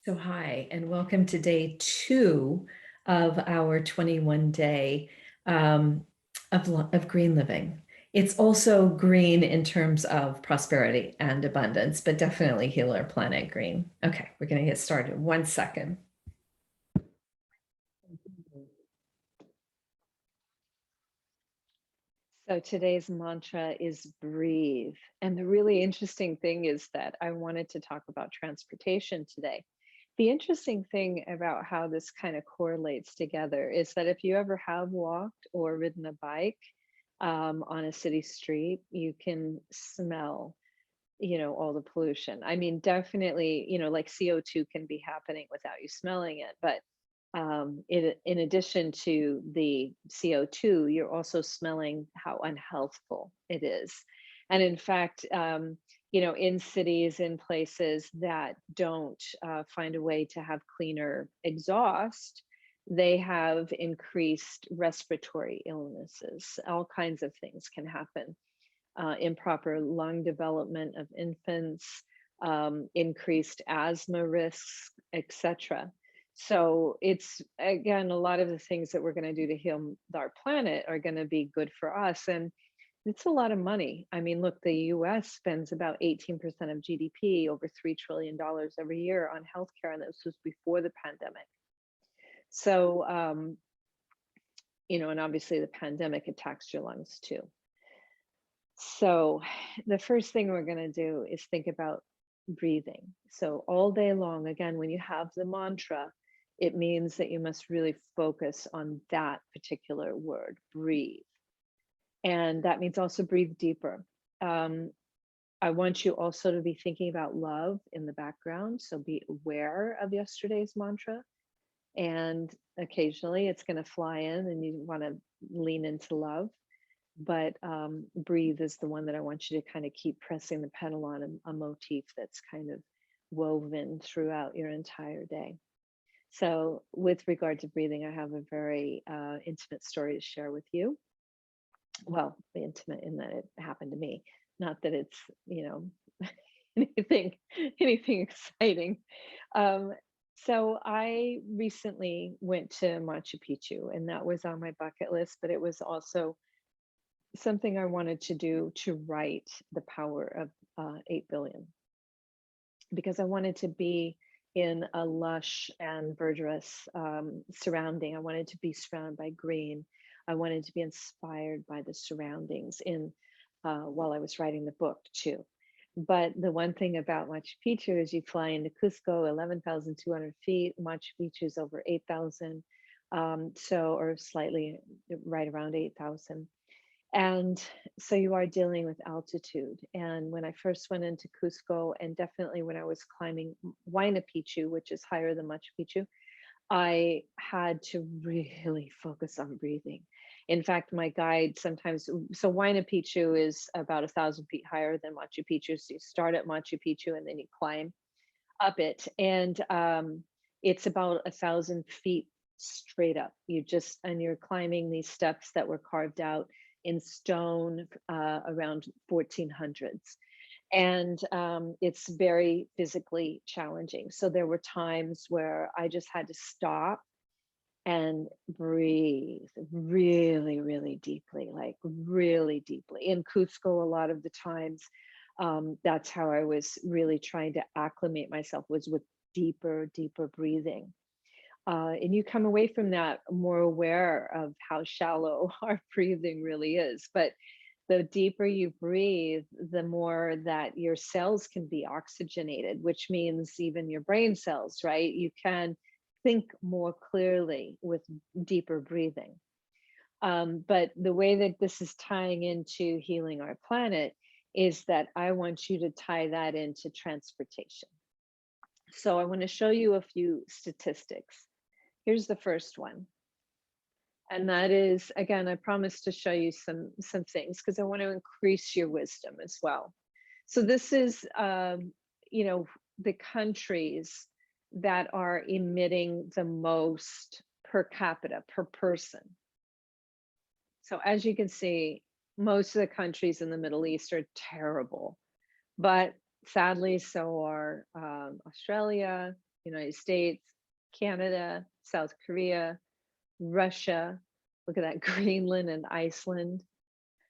So hi, and welcome to day 2 of our 21 day of green living. It's also green in terms of prosperity and abundance, but definitely heal our planet green. Okay, we're going to get started. 1 second. So today's mantra is breathe. And the really interesting thing is that I wanted to talk about transportation today. The interesting thing about how this kind of correlates together is that if you ever have walked or ridden a bike on a city street, you can smell, all the pollution. I mean, definitely, like CO2 can be happening without you smelling it, but in addition to the CO2, you're also smelling how unhealthful it is. And in fact, in cities, in places that don't find a way to have cleaner exhaust, they have increased respiratory illnesses. All kinds of things can happen. Improper lung development of infants, increased asthma risks, etc. So it's again, a lot of the things that we're going to do to heal our planet are going to be good for us. And it's a lot of money. I mean, look, the US spends about 18% of GDP, over $3 trillion every year on healthcare. And this was before the pandemic. So, and obviously the pandemic attacks your lungs too. So the first thing we're going to do is think about breathing. So all day long, again, when you have the mantra, it means that you must really focus on that particular word, breathe. And that means also breathe deeper. I want you also to be thinking about love in the background. So be aware of yesterday's mantra. And occasionally it's going to fly in and you want to lean into love. But breathe is the one that I want you to kind of keep pressing the pedal on, a motif that's kind of woven throughout your entire day. So with regard to breathing, I have a very intimate story to share with you. Well, intimate in that it happened to me, not that it's, anything, anything exciting. Um, so I recently went to Machu Picchu, and that was on my bucket list, but it was also something I wanted to do to write the power of 8 billion, because I wanted to be in a lush and verdurous surrounding. I wanted to be surrounded by green. I wanted to be inspired by the surroundings in while I was writing the book too. But the one thing about Machu Picchu is you fly into Cusco, 11,200 feet. Machu Picchu is over 8,000, or slightly right around 8,000. And so you are dealing with altitude. And when I first went into Cusco, and definitely when I was climbing Huayna Picchu, which is higher than Machu Picchu, I had to really focus on breathing. In fact, my guide sometimes, so Huayna Picchu is about 1,000 feet higher than Machu Picchu. So you start at Machu Picchu and then you climb up it. And it's about 1,000 feet straight up. And you're climbing these steps that were carved out in stone around 1400s. And it's very physically challenging. So there were times where I just had to stop and breathe really, really deeply, like really deeply. In Cusco, a lot of the times, that's how I was really trying to acclimate myself, was with deeper, deeper breathing. And you come away from that more aware of how shallow our breathing really is. But the deeper you breathe, the more that your cells can be oxygenated, which means even your brain cells, right? You can think more clearly with deeper breathing. But the way that this is tying into healing our planet is that I want you to tie that into transportation. So I want to show you a few statistics. Here's the first one. And that is, again, I promised to show you some things because I want to increase your wisdom as well. So this is, the countries that are emitting the most per capita, per person. So as you can see, most of the countries in the Middle East are terrible, but sadly, so are Australia, United States, Canada, South Korea, Russia. Look at that, Greenland and Iceland.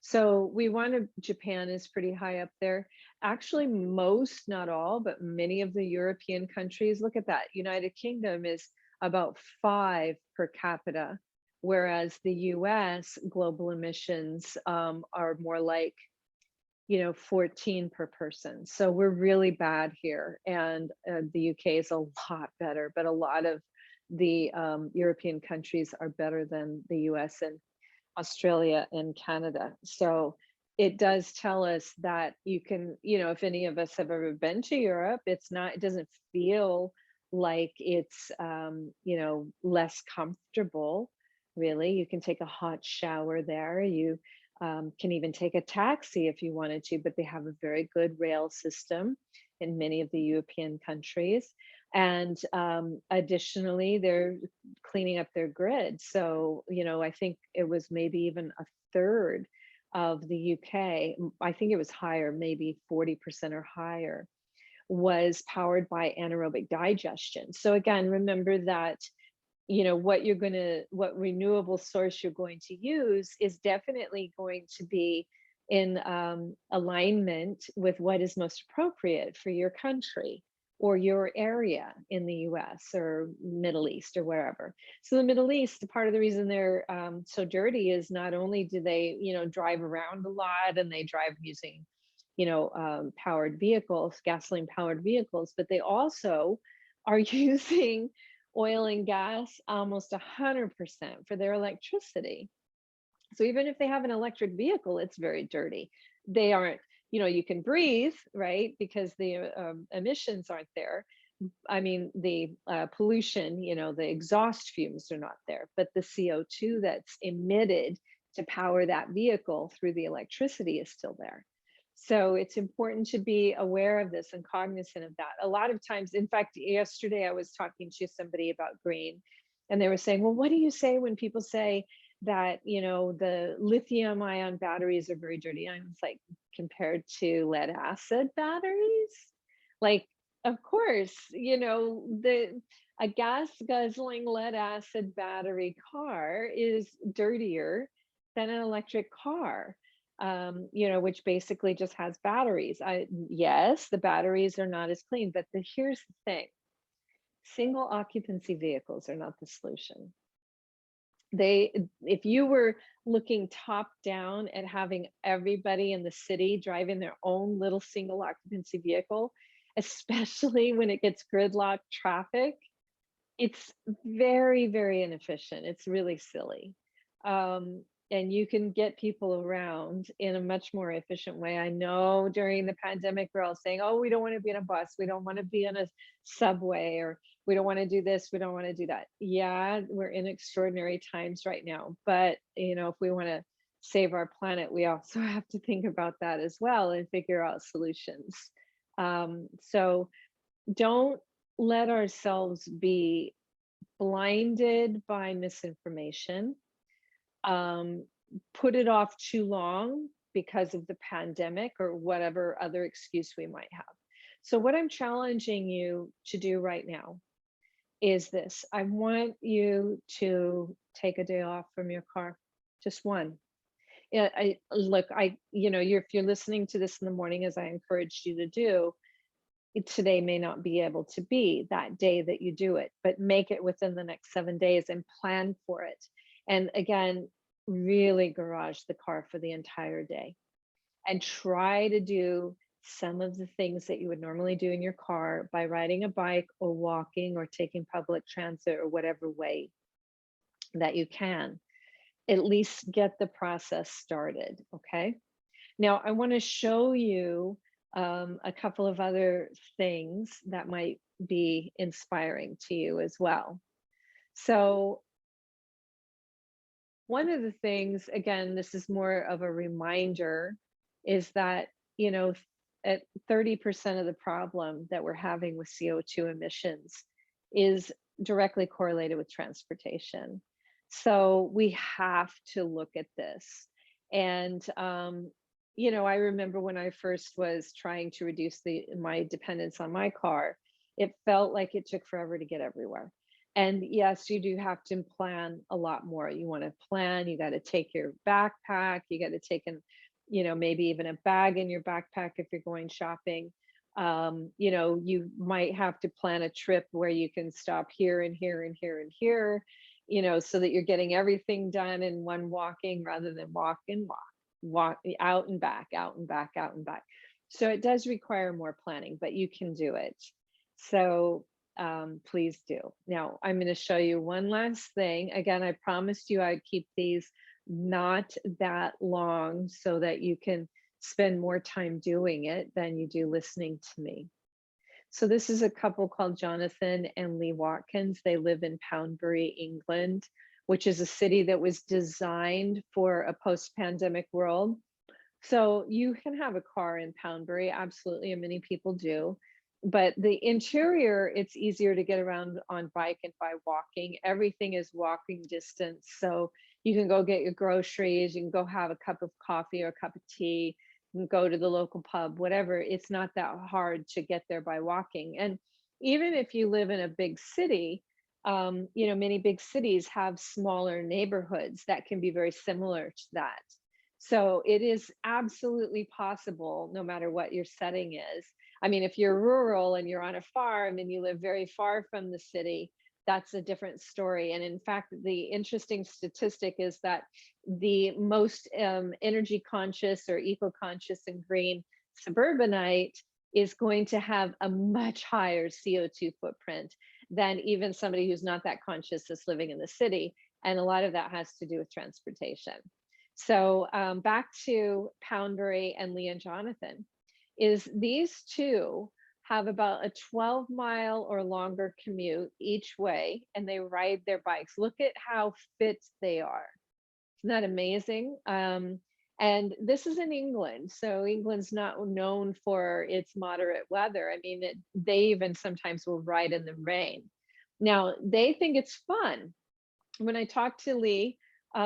So we want to, Japan is pretty high up there. Actually, most, not all, but many of the European countries, look at that. United Kingdom is about 5 per capita, whereas the US global emissions are more like, 14 per person. So we're really bad here. And the UK is a lot better, but a lot of the European countries are better than the US and Australia and Canada. So it does tell us that you can, if any of us have ever been to Europe, it doesn't feel like it's, less comfortable, really. You can take a hot shower there. You can even take a taxi if you wanted to, but they have a very good rail system in many of the European countries. And additionally, they're cleaning up their grid. So, I think it was maybe even a third of the UK, I think it was higher, maybe 40% or higher, was powered by anaerobic digestion. So again, remember that, what renewable source you're going to use is definitely going to be in alignment with what is most appropriate for your country or your area in the US or Middle East or wherever. So the Middle East, part of the reason they're so dirty is not only do they, drive around a lot and they drive using, powered vehicles, gasoline powered vehicles, but they also are using oil and gas almost 100% for their electricity. So even if they have an electric vehicle, it's very dirty. They aren't, you can breathe, right? Because the emissions aren't there. I mean, the pollution, the exhaust fumes are not there, but the CO2 that's emitted to power that vehicle through the electricity is still there. So it's important to be aware of this and cognizant of that. A lot of times, in fact, yesterday I was talking to somebody about green, and they were saying, well, what do you say when people say that, the lithium ion batteries are very dirty? I was like, compared to lead acid batteries? Like, of course, a gas guzzling lead acid battery car is dirtier than an electric car, which basically just has batteries. Yes, the batteries are not as clean, but here's the thing. Single occupancy vehicles are not the solution. If you were looking top down at having everybody in the city driving their own little single occupancy vehicle, especially when it gets gridlocked traffic, it's very, very inefficient. It's really silly. And you can get people around in a much more efficient way. I know during the pandemic, we're all saying, oh, we don't want to be in a bus. We don't want to be in a subway, or we don't want to do this. We don't want to do that. Yeah, we're in extraordinary times right now. But, if we want to save our planet, we also have to think about that as well and figure out solutions. So don't let ourselves be blinded by misinformation, put it off too long because of the pandemic or whatever other excuse we might have. So what I'm challenging you to do right now is this. I want you to take a day off from your car, just one. Yeah, if you're listening to this in the morning, as I encouraged you to do, today may not be able to be that day that you do it, but make it within the next 7 days and plan for it. And again, really garage the car for the entire day and try to do some of the things that you would normally do in your car by riding a bike or walking or taking public transit or whatever way that you can. At least get the process started, okay? Now, I want to show you a couple of other things that might be inspiring to you as well. So one of the things, again, this is more of a reminder, is that, at 30% of the problem that we're having with CO2 emissions is directly correlated with transportation. So we have to look at this. And, I remember when I first was trying to reduce my dependence on my car, It felt like it took forever to get everywhere. And yes, you do have to plan a lot more. You want to plan, you got to take your backpack, you got to take an, maybe even a bag in your backpack if you're going shopping. You might have to plan a trip where you can stop here and here and here and here, so that you're getting everything done in one walking rather than walk and walk out and back, out and back, out and back. So it does require more planning, but you can do it. So please do. Now, I'm going to show you one last thing. Again, I promised you I'd keep these not that long so that you can spend more time doing it than you do listening to me. So this is a couple called Jonathan and Lee Watkins. They live in Poundbury, England, which is a city that was designed for a post-pandemic world. So you can have a car in Poundbury, absolutely, and many people do. But the interior, it's easier to get around on bike and by walking. Everything is walking distance. So you can go get your groceries, you can go have a cup of coffee or a cup of tea, you can go to the local pub, whatever. It's not that hard to get there by walking. And even if you live in a big city, many big cities have smaller neighborhoods that can be very similar to that. So it is absolutely possible, no matter what your setting is. I mean, if you're rural and you're on a farm and you live very far from the city, that's a different story. And in fact, the interesting statistic is that the most energy conscious or eco-conscious and green suburbanite is going to have a much higher CO2 footprint than even somebody who's not that conscious is living in the city. And a lot of that has to do with transportation. So back to Poundbury and Lee and Jonathan, is these two have about a 12-mile or longer commute each way, and they ride their bikes. Look at how fit they are. Isn't that amazing? And this is in England. So England's not known for its moderate weather. I mean, they even sometimes will ride in the rain. Now, they think it's fun. When I talked to Lee,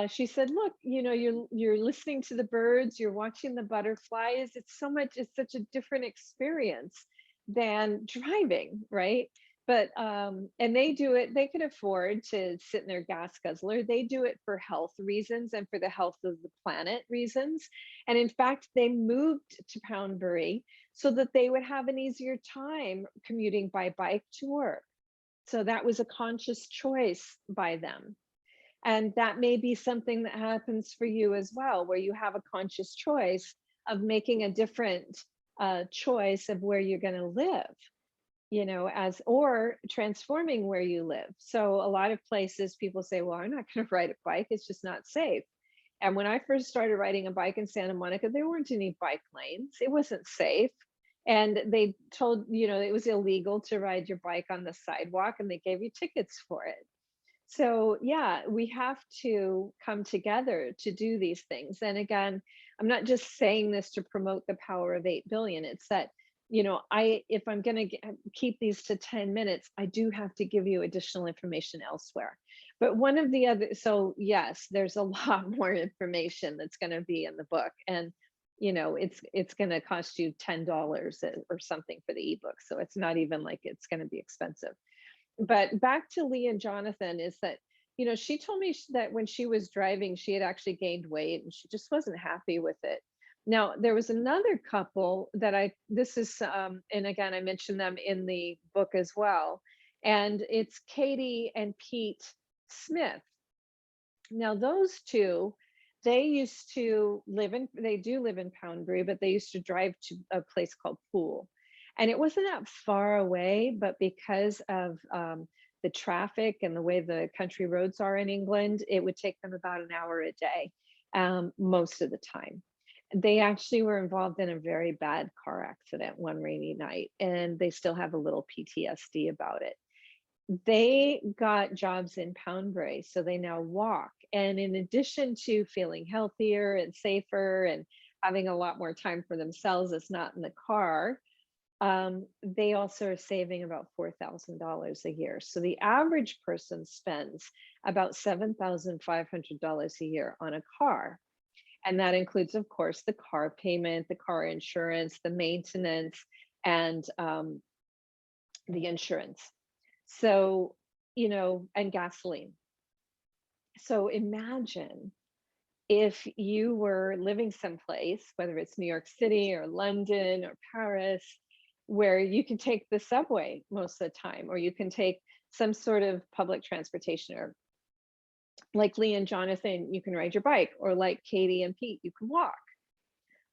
she said, look, you're listening to the birds, you're watching the butterflies. It's such a different experience than driving, right? But and they do it, they can afford to sit in their gas guzzler. They do it for health reasons and for the health of the planet reasons. And in fact, they moved to Poundbury so that they would have an easier time commuting by bike to work. So that was a conscious choice by them. And that may be something that happens for you as well, where you have a conscious choice of making a different choice of where you're going to live, or transforming where you live. So a lot of places people say, well, I'm not going to ride a bike, it's just not safe. And when I first started riding a bike in Santa Monica, there weren't any bike lanes. It wasn't safe. And they told, it was illegal to ride your bike on the sidewalk, and they gave you tickets for it. So yeah, we have to come together to do these things. And again, I'm not just saying this to promote the power of 8 billion. It's that, if I'm going to keep these to 10 minutes, I do have to give you additional information elsewhere. But one of the other, so yes, there's a lot more information that's going to be in the book. And it's going to cost you $10 or something for the ebook. So it's not even like it's going to be expensive. But back to Lee and Jonathan is that, she told me that when she was driving, she had actually gained weight and she just wasn't happy with it. Now, there was another couple that and again, I mentioned them in the book as well. And it's Katie and Pete Smith. Now, those two, they do live in Poundbury, but they used to drive to a place called Poole. And it wasn't that far away, but because of the traffic and the way the country roads are in England, it would take them about an hour a day, most of the time. They actually were involved in a very bad car accident one rainy night, and they still have a little PTSD about it. They got jobs in Poundbury, so they now walk. And in addition to feeling healthier and safer and having a lot more time for themselves, it's not in the car, they also are saving about $4,000 a year. So the average person spends about $7,500 a year on a car. And that includes, of course, the car payment, the car insurance, the maintenance, and the insurance. So, and gasoline. So imagine if you were living someplace, whether it's New York City or London or Paris, where you can take the subway most of the time, or you can take some sort of public transportation, or like Lee and Jonathan, you can ride your bike, or like Katie and Pete, you can walk.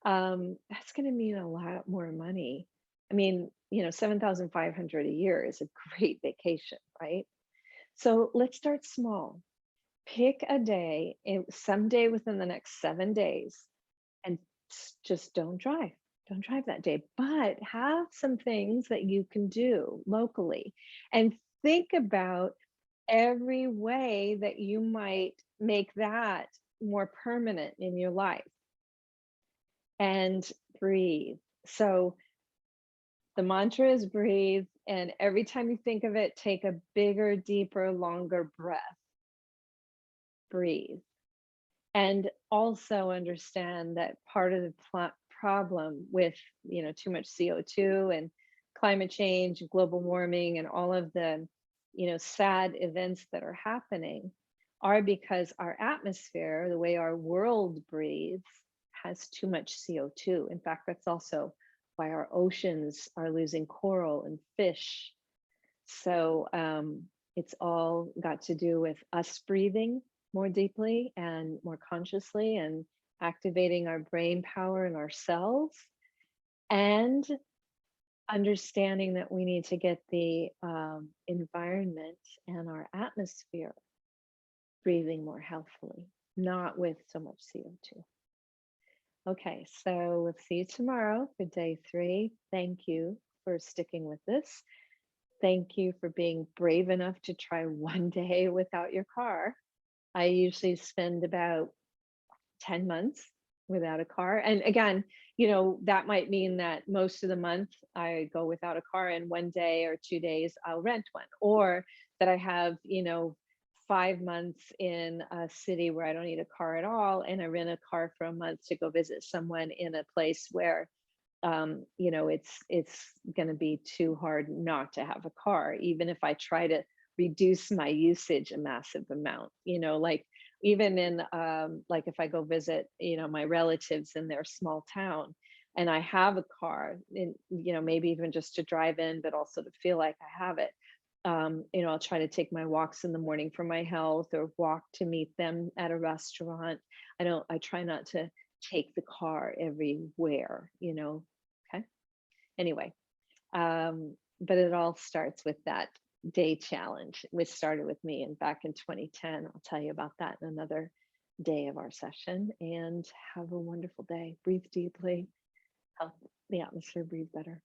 That's going to mean a lot more money. I mean, 7,500 a year is a great vacation, right? So let's start small. Pick a day, someday within the next 7 days, and just don't drive. Don't drive that day, but have some things that you can do locally, and think about every way that you might make that more permanent in your life, and breathe. So the mantra is breathe. And every time you think of it, take a bigger, deeper, longer breath. Breathe. And also understand that part of the problem with too much CO2 and climate change, global warming, and all of the sad events that are happening are because our atmosphere, the way our world breathes, has too much CO2. In fact, that's also why our oceans are losing coral and fish. So it's all got to do with us breathing more deeply and more consciously, and activating our brain power in our cells, and understanding that we need to get the environment and our atmosphere breathing more healthfully, not with so much CO2. Okay, so we'll see you tomorrow for day 3. Thank you for sticking with this. Thank you for being brave enough to try one day without your car. I usually spend about 10 months without a car. And again, that might mean that most of the month I go without a car, and one day or 2 days I'll rent one, or that I have, 5 months in a city where I don't need a car at all, and I rent a car for a month to go visit someone in a place where it's going to be too hard not to have a car, even if I try to reduce my usage a massive amount, like even in like if I go visit, my relatives in their small town, and I have a car, and maybe even just to drive in, but also to feel like I have it. I'll try to take my walks in the morning for my health, or walk to meet them at a restaurant. I try not to take the car everywhere, okay? Anyway, but it all starts with that day challenge, which started with me, and back in 2010. I'll tell you about that in another day of our session. And have a wonderful day. Breathe deeply, help the atmosphere breathe better.